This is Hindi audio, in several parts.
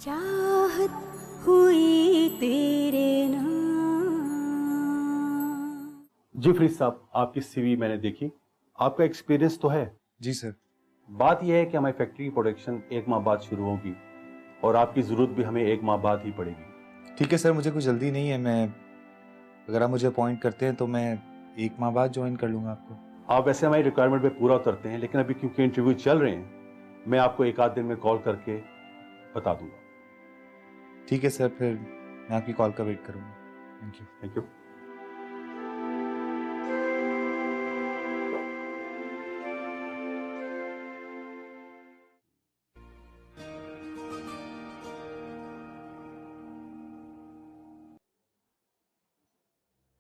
चाहत हुई तेरे नाम। जी फरीद साहब, आपकी सीवी मैंने देखी, आपका एक्सपीरियंस तो है। जी सर। बात यह है कि हमारी फैक्ट्री की प्रोडक्शन 1 माह बाद शुरू होगी और आपकी ज़रूरत भी हमें 1 माह बाद ही पड़ेगी। ठीक है सर, मुझे कोई जल्दी नहीं है। अगर आप मुझे अपॉइंट करते हैं तो मैं 1 माह बाद ज्वाइन कर लूँगा आपको। आप वैसे हमारी रिक्वायरमेंट पे पूरा उतरते हैं, लेकिन अभी क्योंकि इंटरव्यू चल रहे हैं, मैं आपको 1 आध दिन में कॉल करके बता दूंगा। ठीक है सर, फिर मैं आपकी कॉल का वेट करूँगा। Thank you. Thank you.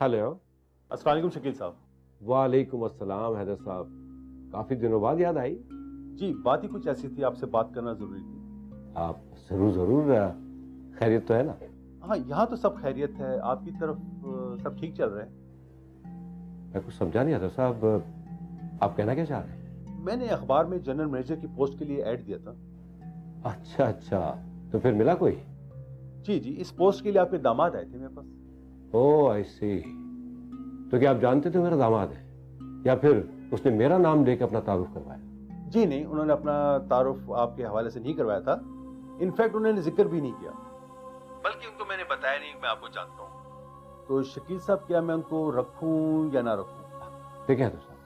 Hello. अस्सलाम वालेकुम शकील साहब। वालेकुम अस्सलाम हैदर साहब, काफी दिनों बाद याद आई। जी, बात ही कुछ ऐसी थी, आपसे बात करना जरूरी थी। आप जरूर जरूर, खैरियत तो है ना? हाँ, यहाँ तो सब खैरियत है। आपकी तरफ सब ठीक चल रहा है? मैं कुछ समझा नहीं हैदर साहब, आप कहना क्या चाह रहे हैं? मैंने अखबार में जनरल मैनेजर की पोस्ट के लिए ऐड दिया था। अच्छा अच्छा, तो फिर मिला कोई? जी जी, इस पोस्ट के लिए आपके दामाद आए थे मेरे पास। ओह आई सी। तो क्या आप जानते थे मेरा दामाद है, या फिर उसने मेरा नाम लेकर अपना तारुफ करवाया? जी नहीं, उन्होंने अपना तारुफ आपके हवाले से नहीं करवाया था। इनफैक्ट उन्होंने जिक्र भी नहीं किया, बल्कि उनको मैंने बताया नहीं कि मैं आपको जानता हूँ। तो शकील साहब, क्या मैं उनको रखूं या ना रखूं? देखिए हैदर साहब,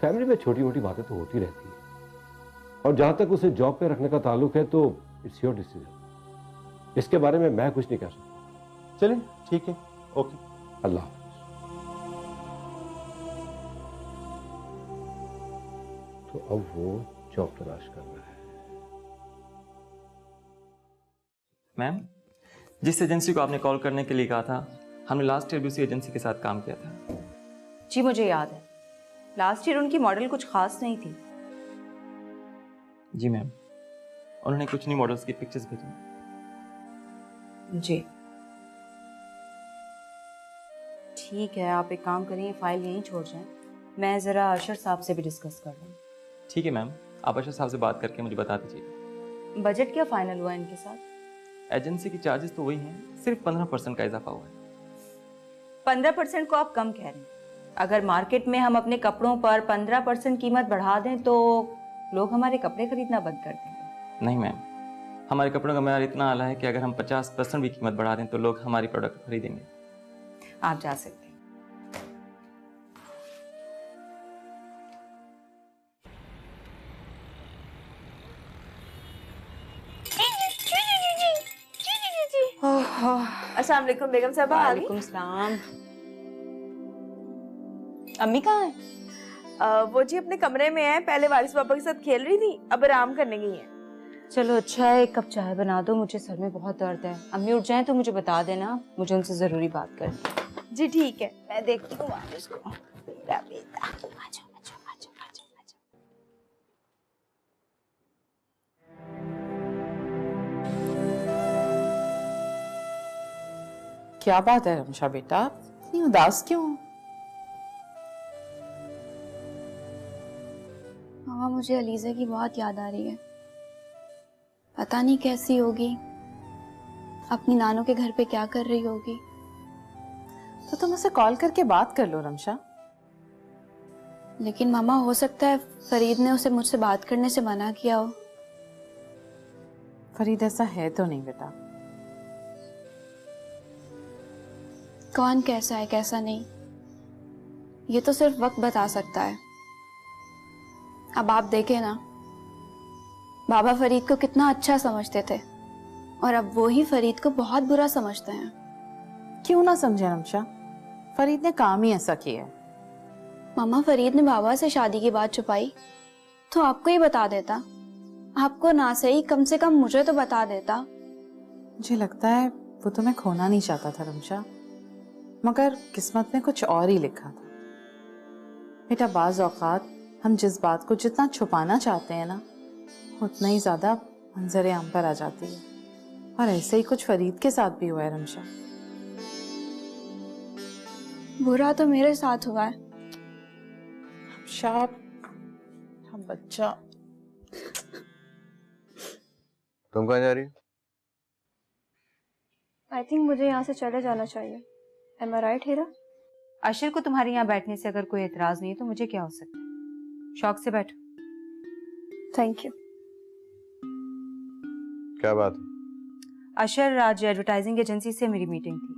फैमिली में छोटी मोटी बातें तो होती रहती है, और जहां तक उसे जॉब पे रखने का ताल्लुक है तो इट्स योर डिसीजन। इसके बारे में मैं कुछ नहीं कह सकता। चलें, ठीक है, ओके, अल्लाह। तो अब वो जॉब तलाश कर रहा है। मैम, जिस एजेंसी को आपने कॉल करने के लिए कहा था, हमने लास्ट ईयर भी उसी एजेंसी के साथ काम किया था। जी मुझे याद है, लास्ट ईयर उनकी मॉडल कुछ खास नहीं थी। जी मैम, उन्होंने कुछ न्यू मॉडल्स की पिक्चर्स भेजी। जी ठीक है, आप एक काम करिए, फाइल यहीं छोड़ जाएं, मैं ज़रा अरशद साहब से भी डिस्कस कर लूँ। ठीक है मैम, आप अरशद साहब से बात करके मुझे बता दीजिए। बजट क्या फाइनल हुआ इनके साथ? एजेंसी की चार्जेस तो वही हैं, सिर्फ 15% का इजाफा हुआ है। 15% को आप कम कह रहे हैं। अगर मार्केट में हम अपने कपड़ों पर 15% कीमत बढ़ा दें तो लोग हमारे कपड़े खरीदना बंद कर देंगे। नहीं मैम, हमारे कपड़ों का मैयार इतना आला है कि अगर हम 50% भी कीमत बढ़ा दें तो लोग हमारी प्रोडक्ट खरीदेंगे। आप जा सकते हैं। अस्सलाम वालेकुम बेगम साहब। वालेकुम सलाम। अम्मी कहाँ है? वो जी अपने कमरे में है, पहले वारिस पापा के साथ खेल रही थी, अब आराम करने गई है। चलो अच्छा है, एक कप चाय बना दो, मुझे सर में बहुत दर्द है। अम्मी उठ जाएं तो मुझे बता देना, मुझे उनसे जरूरी बात करनी है। जी ठीक है, मैं देखती हूँ वारिस को। मेरा बेटा, आजो आजो आजो आजो आजो। क्या बात है रमशा बेटा, इतनी उदास क्यों? मामा, मुझे अलीज़ा की बहुत याद आ रही है। पता नहीं कैसी होगी, अपनी नानों के घर पे क्या कर रही होगी। तो तुम उसे कॉल करके बात कर लो रमशा। लेकिन मामा, हो सकता है फरीद ने उसे मुझसे बात करने से मना किया हो। फरीद ऐसा है तो नहीं बेटा। कौन कैसा है कैसा नहीं, ये तो सिर्फ वक्त बता सकता है। अब आप देखें ना, बाबा फरीद को कितना अच्छा समझते थे और अब वो ही फरीद को बहुत बुरा समझते हैं। क्यों ना समझे रमशा, फरीद ने काम ही ऐसा किया है। मामा, फरीद ने बाबा से शादी की बात छुपाई तो आपको ही बता देता। आपको ना सही, कम से कम मुझे तो बता देता। मुझे लगता है वो तुम्हें खोना नहीं चाहता था रमशा, मगर किस्मत में कुछ और ही लिखा था। बेटा, बाज औकात हम जिस बात को जितना छुपाना चाहते हैं ना, उतना ही ज्यादा मंजर आम पर आ जाती है। और ऐसे ही कुछ फरीद के साथ भी हुआ है रमशा। बुरा तो मेरे साथ हुआ है। शाप बच्चा। तुम कहाँ जा रही हो? आई थिंक मुझे यहाँ से चले जाना चाहिए। एम आई राइट हीरा? अशर को तुम्हारे यहाँ बैठने से अगर कोई एतराज नहीं है तो मुझे क्या हो सकता है। शौक से बैठो। Thank you. क्या बात? अशर, आज एडवर्टाइजिंग एजेंसी से मेरी मीटिंग थी।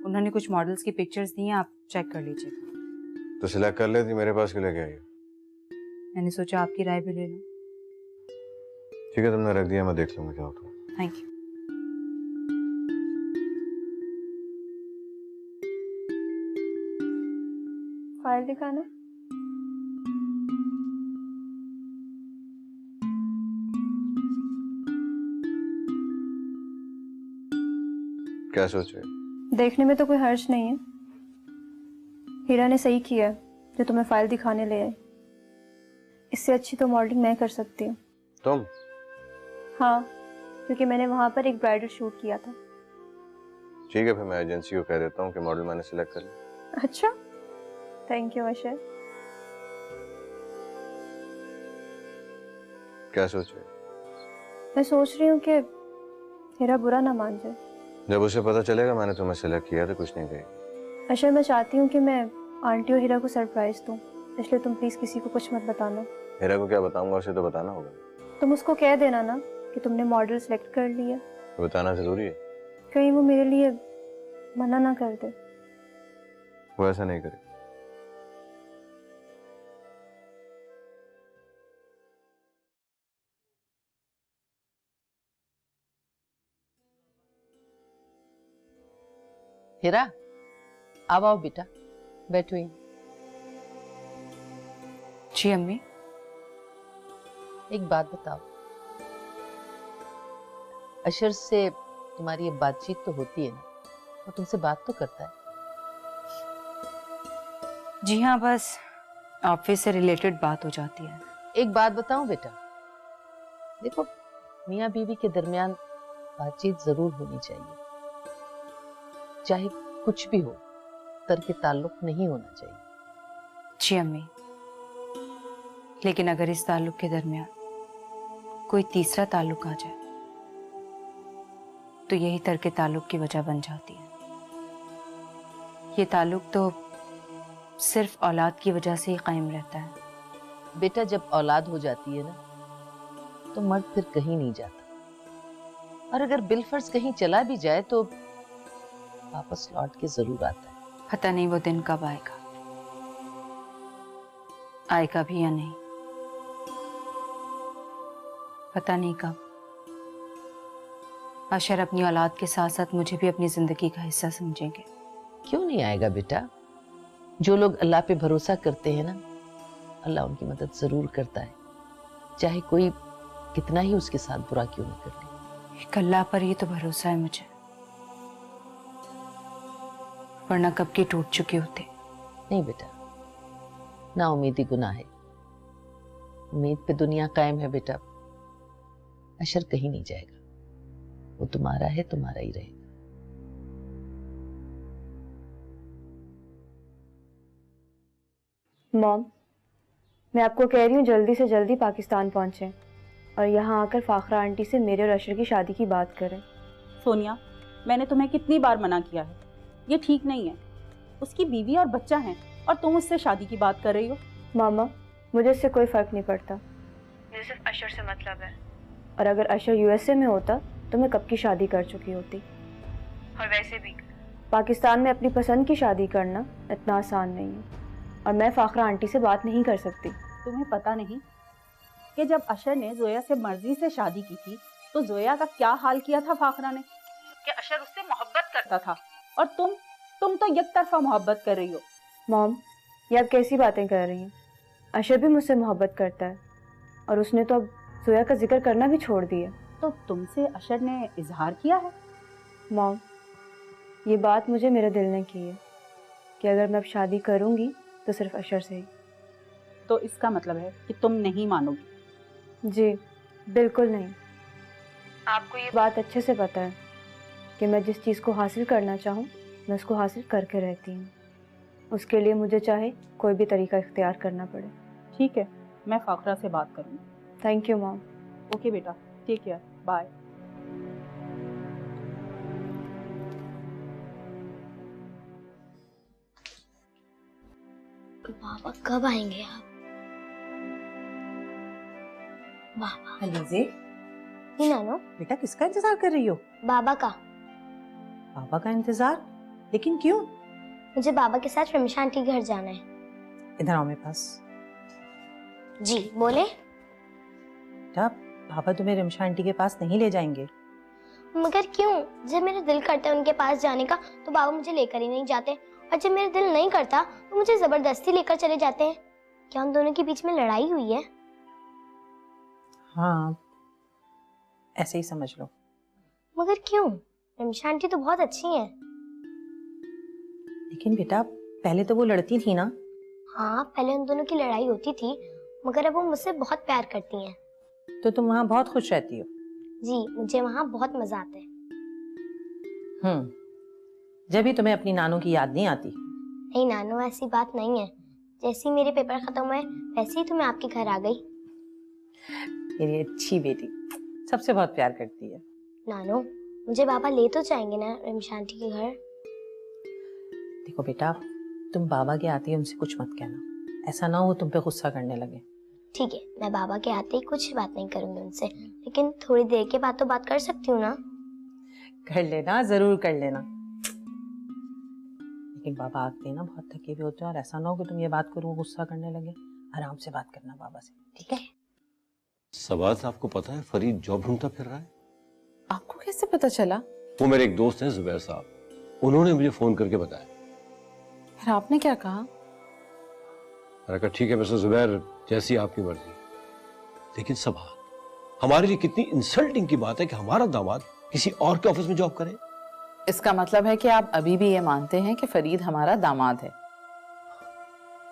उन्होंने कुछ मॉडल्स की पिक्चर्स दी हैं, आप चेक कर लीजिएगा। तो सिलेक्ट कर लेती, मेरे पास क्यों लेके आई? मैंने सोचा आपकी राय भी ले लूं। ठीक है, तुमने रख दिया, मैं देख लूंगा क्या होता है। Thank you. फाइल दिखाना। क्या सोच रहे हो? देखने में तो कोई हर्ज नहीं है। हीरा ने सही किया जो तुम्हें फाइल दिखाने ले आए। इससे अच्छी तो मॉडलिंग मैं कर सकती हूँ। तुम? हाँ, क्योंकि मैंने वहां पर एक ब्राइडल शूट किया था। ठीक है, फिर मैं एजेंसी को कह देता हूँ कि मॉडल मैंने सिलेक्ट कर लिया। अच्छा, थैंक यू अशर। क्या सोच रहे हो? मैं सोच रही हूँ कि हीरा बुरा ना मान जाए। जब उसे पता चलेगा मैंने तुम्हें सिलेक्ट किया तो कुछ नहीं कहेगी। अशर, मैं चाहती हूँ कि मैं आंटी और हीरा को सरप्राइज दूँ, इसलिए तुम प्लीज किसी को कुछ मत बताना। हीरा को क्या बताऊंगा, उसे तो बताना होगा। तुम उसको कह देना ना कि तुमने मॉडल सेलेक्ट कर लिया। तो बताना जरूरी है? कहीं वो मेरे लिए मना ना कर दे। वो ऐसा नहीं करे। हीरा, अब आओ बेटा, बैठो। जी अम्मी। एक बात बताओ, अशर से तुम्हारी ये बातचीत तो होती है ना? वो तुमसे बात तो करता है? जी हाँ, बस ऑफिस से रिलेटेड बात हो जाती है। एक बात बताऊं बेटा, देखो मियाँ बीवी के दरमियान बातचीत जरूर होनी चाहिए, चाहे कुछ भी हो, तर्क ताल्लुक नहीं होना चाहिए। जी अम्मी, लेकिन अगर इस ताल्लुक के दरमियान कोई तीसरा ताल्लुक आ जाए तो यही तर्क ताल्लुक की वजह बन जाती है। ये ताल्लुक तो सिर्फ औलाद की वजह से ही कायम रहता है। बेटा, जब औलाद हो जाती है ना तो मर्द फिर कहीं नहीं जाता, और अगर बिलफर्ज कहीं चला भी जाए तो वापस लौट के जरूर आता है। पता नहीं वो दिन कब आएगा, आएगा भी या नहीं, पता नहीं कब। अशर अपनी औलाद के साथ साथ मुझे भी अपनी जिंदगी का हिस्सा समझेंगे। क्यों नहीं आएगा बेटा? जो लोग अल्लाह पे भरोसा करते हैं ना, अल्लाह उनकी मदद जरूर करता है, चाहे कोई कितना ही उसके साथ बुरा क्यों न कर ले। एक अल्लाह पर ही तो भरोसा है मुझे, वरना कब की टूट चुके होते। नहीं बेटा, ना उम्मीदी गुनाह है, उम्मीद पे दुनिया कायम है बेटा। अशर कहीं नहीं जाएगा, वो तुम्हारा है, तुम्हारा ही रहेगा। मॉम, मैं आपको कह रही हूँ जल्दी से जल्दी पाकिस्तान पहुँचें और यहाँ आकर फाखरा आंटी से मेरे और अशर की शादी की बात करें। सोनिया, मैंने तुम्हें कितनी बार मना किया है, ये ठीक नहीं है। उसकी बीवी और बच्चा है और तुम उससे शादी की बात कर रही हो। मामा, मुझे इससे कोई फर्क नहीं पड़ता, मुझे सिर्फ अशर से मतलब है। और अगर अशर यूएसए में होता तो मैं कब की शादी कर चुकी होती। और वैसे भी पाकिस्तान में अपनी पसंद की शादी करना इतना आसान नहीं है, और मैं फाखरा आंटी से बात नहीं कर सकती। तुम्हें पता नहीं कि जब अशर ने जोया से मर्जी से शादी की थी तो जोया का क्या हाल किया था फाखरा ने, कि अशर उससे मोहब्बत करता था और तुम तो एक तरफा मोहब्बत कर रही हो। मॉम, ये आप कैसी बातें कर रही हैं? अशर भी मुझसे मोहब्बत करता है और उसने तो अब जोया का जिक्र करना भी छोड़ दिया। तो तुमसे अशर ने इजहार किया है? मॉम, ये बात मुझे मेरे दिल ने की है कि अगर मैं अब शादी करूंगी तो सिर्फ अशर से ही। तो इसका मतलब है कि तुम नहीं मानोगी? जी बिल्कुल नहीं। आपको ये बात अच्छे से पता है कि मैं जिस चीज़ को हासिल करना चाहूँ मैं उसको हासिल करके रहती हूँ, उसके लिए मुझे चाहे कोई भी तरीका इख्तियार करना पड़े। ठीक है, मैं फाखरा से बात करूँगी। Thank you mom. ओके बेटा, टेक केयर, बाय। पापा कब आएंगे आप? बाबा। अलीजे, जी नानो। बेटा किसका इंतजार कर रही हो? बाबा का। पापा का इंतजार? लेकिन क्यों? मुझे बाबा के साथ रमशा आंटी के घर जाना है। इधर आओ मेरे पास। जी बोले। बेटा पापा तुम्हें रमशा आंटी के पास नहीं ले जाएंगे। मगर क्यों? जब मेरा दिल करता है उनके पास जाने का तो बाबा मुझे लेकर ही नहीं जाते, और जब मेरा दिल नहीं करता तो मुझे जबरदस्ती लेकर चले जाते हैं। क्या उन दोनों के बीच में लड़ाई हुई है? हाँ, ऐसे ही समझ लो। मगर क्यों? रमशा आंटी तो बहुत अच्छी हैं। लेकिन बेटा पहले तो वो लड़ती थी ना। हाँ, पहले उन दोनों की लड़ाई होती थी, मगर अब वो मुझसे बहुत प्यार करती हैं। तो तुम वहाँ बहुत खुश रहती हो? जी, मुझे वहाँ बहुत मजा आता है। जब भी तुम्हें अपनी नानू की याद नहीं आती? नहीं नानू, ऐसी बात नहीं है। जैसे ही मेरे पेपर खत्म हुए वैसे ही तो मैं आपके घर आ गई। मेरी अच्छी बेटी सबसे बहुत प्यार करती है। नानू, मुझे बाबा ले तो जाएंगे ना रमशा आंटी के घर? देखो बेटा, तुम बाबा के आते ही उनसे कुछ मत कहना, ऐसा ना हो तुम पे गुस्सा करने लगे। ठीक है, मैं बाबा के आते ही कुछ बात नहीं करूंगी उनसे, लेकिन थोड़ी देर के बाद तो बात कर सकती हूँ ना? कर लेना, जरूर कर लेना। लेकिन बाबा आते ही ना बहुत थके हुए होते हैं, और ऐसा ना हो कि तुम ये बात करो गुस्सा करने लगे। आराम से बात करना बाबा से, ठीक है? सवाद, आपको पता है फरीद जॉब ढूंढता फिर रहा है? आपको कैसे पता चला? वो मेरे एक दोस्त हैं जुबैर साहब, उन्होंने मुझे फोन करके बताया। फिर आपने क्या कहा? मैंने कहा ठीक है मिस्टर जुबैर, जैसी आपकी मर्जी। लेकिन सवाद, हमारे लिए कितनी इंसल्टिंग की बात है कि हमारा दामाद किसी और के ऑफिस में जॉब करे। इसका मतलब है कि आप अभी भी ये मानते हैं कि फरीद हमारा दामाद है?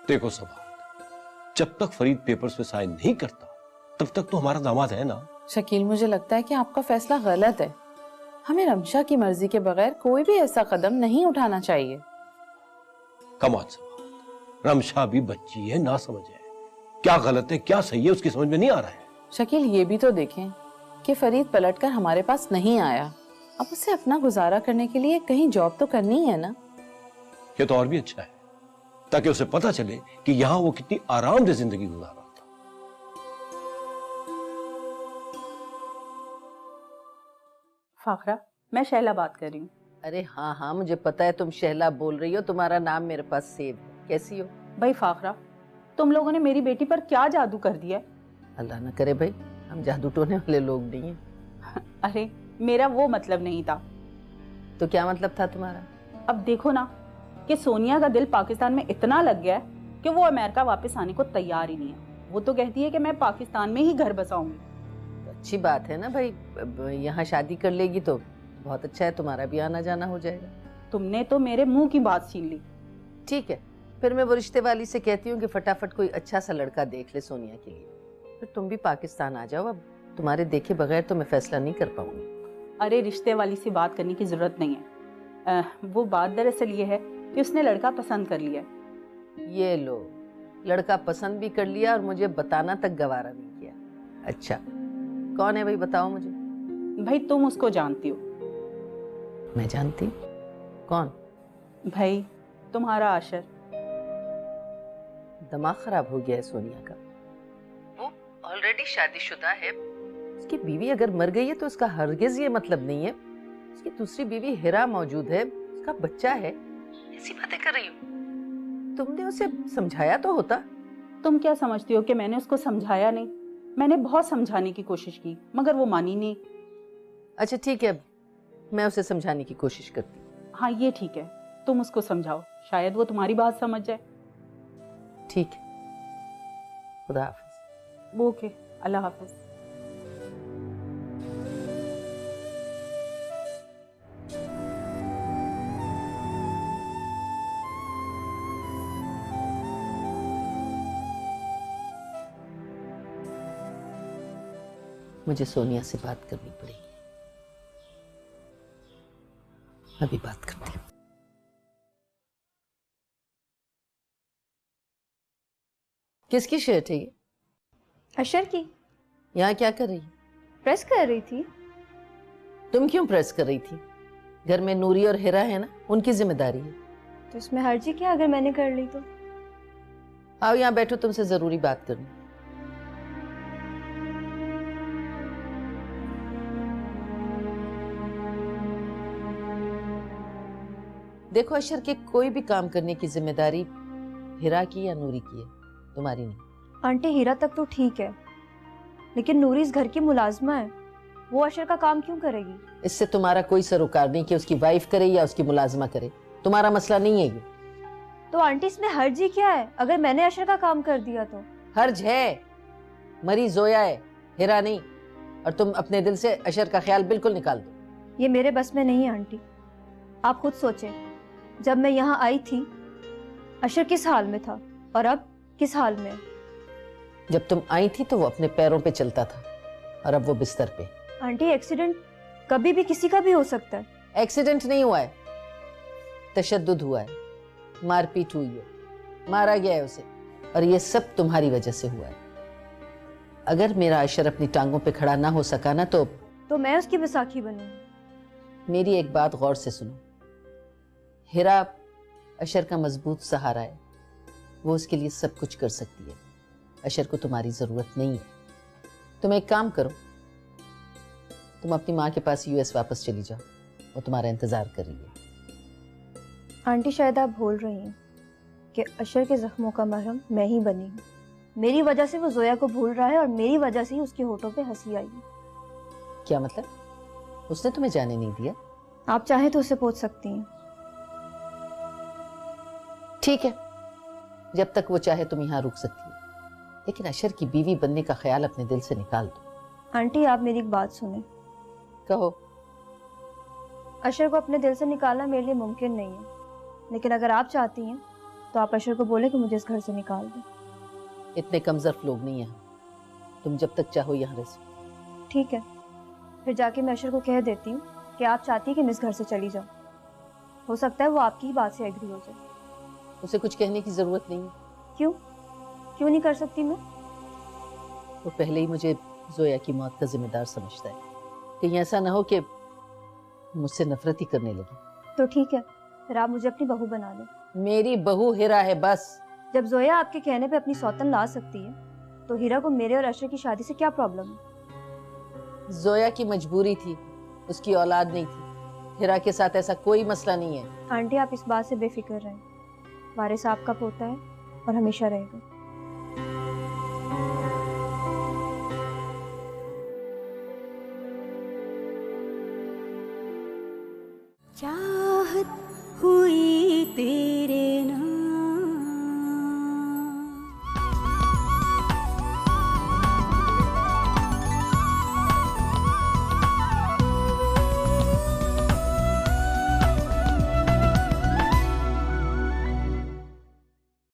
देखो सवाद, जब तक फरीद पेपर्स पे साइन नहीं करता तब तक तो हमारा दामाद है ना। शकील, मुझे लगता है कि आपका फैसला गलत है। हमें रमशा की मर्जी के बगैर कोई भी ऐसा कदम नहीं उठाना चाहिए। कमाल सवाद, रमशा भी बच्ची है, ना समझ है। क्या गलत है क्या सही है उसकी समझ में नहीं आ रहा है। शकील, ये भी तो देखें कि फरीद पलटकर हमारे पास नहीं आया। अब उसे अपना गुजारा करने के लिए कहीं जॉब तो करनी है ना। ये तो और भी अच्छा है, ताकि उसे पता चले कि यहाँ वो कितनी आरामदेह जिंदगी गुजार रहा था। फाखरा, मैं शैला बात कर रही हूँ। अरे हाँ हाँ, मुझे पता है तुम शहला बोल रही हो, तुम्हारा नाम मेरे पास सेव है। कैसी हो? भाई फाखरा, तुम लोगों ने मेरी बेटी पर क्या जादू कर दिया है? अल्लाह ना करे भाई, हम जादू टोने वाले लोग नहीं हैं। अरे मेरा वो मतलब नहीं था। तो क्या मतलब था तुम्हारा? अब देखो ना कि सोनिया का दिल पाकिस्तान में इतना लग गया है कि वो अमेरिका वापस आने को तैयार ही नहीं है। वो तो कहती है कि मैं पाकिस्तान में ही घर बसाऊंगी। तो अच्छी बात है ना भाई, यहाँ शादी कर लेगी तो बहुत अच्छा है, तुम्हारा भी आना जाना हो जाएगा। तुमने तो मेरे मुंह की बात छीन ली। ठीक है, फिर मैं वो रिश्ते वाली से कहती हूँ कि फटाफट कोई अच्छा सा लड़का देख ले सोनिया के लिए, फिर तुम भी पाकिस्तान आ जाओ। अब तुम्हारे देखे बगैर तो मैं फैसला नहीं कर पाऊंगी। अरे रिश्ते वाली से बात करने की जरूरत नहीं है। वो बात दरअसल ये है कि उसने लड़का पसंद कर लिया। ये लो, लड़का पसंद भी कर लिया और मुझे बताना तक गवारा नहीं किया। अच्छा, कौन है भाई, बताओ मुझे। भाई तुम उसको जानती हो। मैं जानती? कौन? भाई तुम्हारा आशर। दिमाग खराब हो गया है सोनिया का। वो ऑलरेडी शादीशुदा है। उसकी बीवी अगर मर गई है तो उसका हरगिज ये मतलब नहीं है। उसकी दूसरी बीवी हिरा मौजूद है, उसका बच्चा है। ऐसी बातें कर रही हो? तुमने उसे समझाया तो होता। तुम क्या समझती हो कि मैंने उसको समझाया नहीं? मैंने बहुत समझाने की कोशिश की मगर वो मानी नहीं। अच्छा ठीक है, मैं उसे समझाने की कोशिश करती हूँ। हाँ ये ठीक है, तुम उसको समझाओ, शायद वो तुम्हारी बात समझ जाए। ठीक है, खुदा हाफिज। ओके, अल्लाह हाफिज। मुझे सोनिया से बात करनी पड़ेगी, अभी बात करती हूँ। किसकी शर्ट है ये? अशर की। यहाँ क्या कर रही है? प्रेस कर रही थी। तुम क्यों प्रेस कर रही थी? घर में नूरी और हिरा है ना, उनकी जिम्मेदारी है। तो इसमें हर्जी क्या अगर मैंने कर ली तो? आओ यहाँ बैठो, तुमसे जरूरी बात करनी। देखो अशर के कोई भी काम करने की जिम्मेदारी हिरा की या नूरी की है, तुम्हारी नहीं। आंटी हीरा तक तो ठीक है, लेकिन नूरी इस घर की मुलाजमा है, वो अशर का काम क्यों करेगी? इससे तुम्हारा कोई सरोकार नहीं कि उसकी वाइफ करे या उसकी मुलाजमा करे, तुम्हारा मसला नहीं है ये। तो आंटी इसमें हर्ज ही क्या है? अगर मैंने अशर का काम कर दिया तो? हर्ज है, मरी जोया है, हिरा नहीं। और तुम अपने दिल से अशर का ख्याल बिल्कुल निकाल दो। ये मेरे बस में नहीं है आंटी। आप खुद सोचें, जब मैं यहाँ आई थी अशर किस हाल में था और अब किस हाल में? जब तुम आई थी तो वो अपने पैरों पे चलता था और अब वो बिस्तर पे। आंटी एक्सीडेंट कभी भी किसी का भी हो सकता है। एक्सीडेंट नहीं हुआ है, तशद्दुद हुआ है, मारपीट हुई है, मारा गया है उसे, और ये सब तुम्हारी वजह से हुआ है। अगर मेरा अशर अपनी टांगों पे खड़ा ना हो सका ना तो मैं उसकी बैसाखी बनूंगी। मेरी एक बात गौर से सुनो, हिरा अशर का मजबूत सहारा है, वो उसके लिए सब कुछ कर सकती है। अशर को तुम्हारी जरूरत नहीं है। तुम एक काम करो, तुम अपनी माँ के पास यूएस वापस चली जाओ, वो तुम्हारा इंतजार कर रही है। आंटी शायद आप भूल रही हैं कि अशर के जख्मों का मरहम मैं ही बनी हूँ। मेरी वजह से वो जोया को भूल रहा है और मेरी वजह से ही उसके होठों पे हंसी आई है। क्या मतलब? उसने तुम्हें जाने नहीं दिया? आप चाहें तो उसे पूछ सकती हैं। ठीक है, जब तक वो चाहे तुम यहाँ रुक सकती हो, लेकिन अशर की बीवी बनने का ख्याल अपने दिल से निकाल दो। आंटी आप मेरी एक बात सुने। कहो। अशर को अपने दिल से निकालना मेरे लिए मुमकिन नहीं है, लेकिन अगर आप चाहती हैं तो आप अशर को बोले कि मुझे इस घर से निकाल दें। इतने कमजोर लोग नहीं यहाँ, तुम जब तक चाहो यहाँ रह सको। ठीक है, फिर जाके मैं अशर को कह देती हूँ कि आप चाहती हैं कि मैं इस घर से चली जाऊँ। हो सकता है वो आपकी ही बात से एग्री हो जाए। उसे कुछ कहने की जरूरत नहीं है। क्यों नहीं कर सकती मैं? वो पहले ही मुझे जोया की मौत का जिम्मेदार समझता है, कहीं ऐसा ना हो कि मुझसे नफरत ही करने लगे। तो ठीक है, फिर आप मुझे अपनी बहू बना लें। मेरी बहू हिरा है बस। जब जोया आपके कहने पे अपनी सौतन ला सकती है, तो हिरा को मेरे और अशर की शादी से क्या प्रॉब्लम है? जोया की मजबूरी थी, उसकी औलाद नहीं थी। हिरा के साथ ऐसा कोई मसला नहीं है। आंटी आप इस बात से बेफिक्र रहें, वारिस आपका पोता है और हमेशा रहेगा। चाहत हुई तेरे